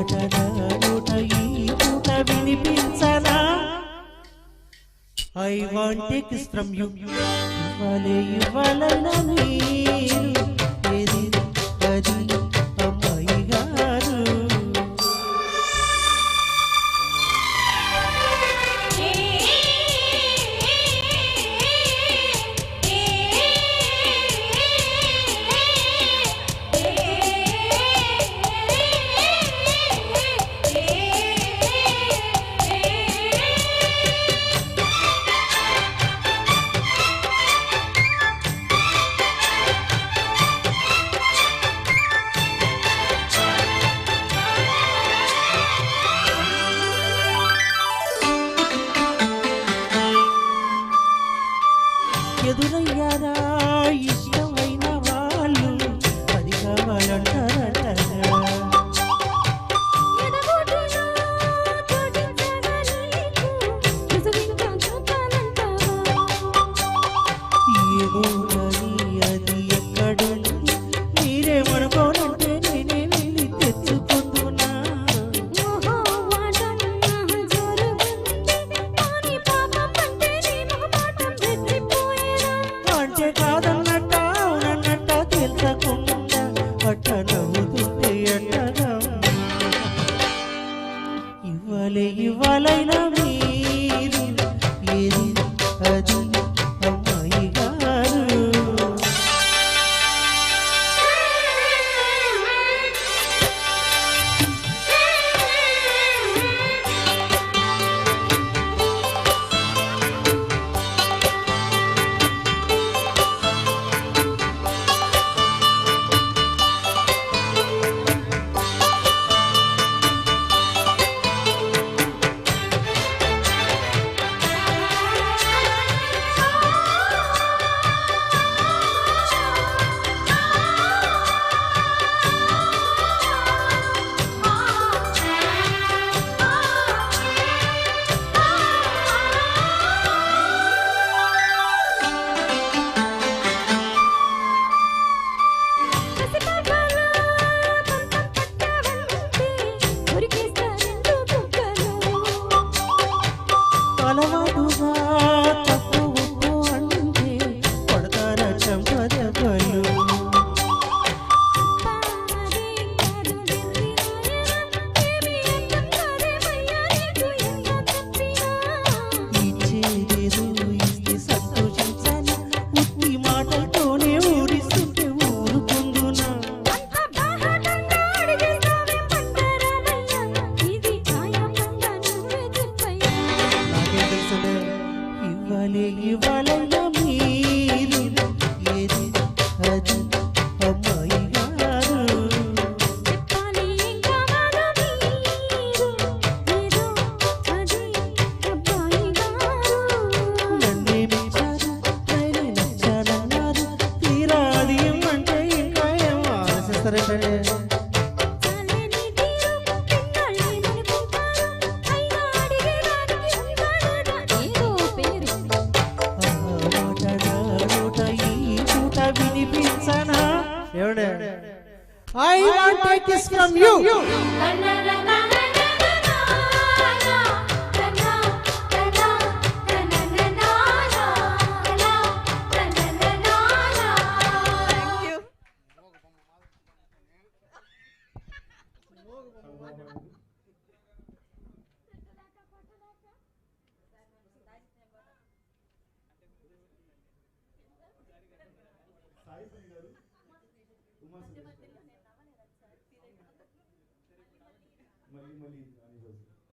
మాటలాడుట ఈ పూట వినిపించనా I want take this from you ఇవ్వాలైనా మీరు ఏది అది అమ్మాయి గారు ఎదురయ్యారా ఇష్టమైన వాళ్ళు అది కావాలంటారా ఏమోనని అది ఎక్కడుంది మీరేమనుకోనంటే నేనే వెళ్ళి తెచ్చుకుంటున్నా అంటే కాదన్నట్ట అవునన్నట్ట తెలుసకుండా పట్ట నవ్వుతుంటే అట్టగా ఇవ్వాలైనా మీరు ఏది అది అమ్మాయి గారు అలవాటుగా తప్పు ఉప్పు అంటే కొడతారా చంపదెబ్బలు ఇచ్చేదేదో ఇస్తే సంతోషించాలి ఉత్తి మాటలతోనే ఊరిస్తుంటే ఊరుకుందునా ఇవ్వాలైనా మీరు ఏది అది అమ్మాయి గారు నన్నే మెచ్చారు నేనే నచ్చానన్నారు తీరా అది ఏమంటే ఇంకా ఏం ఆలోచిస్తారంటే వినిపించనా I want take this from you మళ్ళీ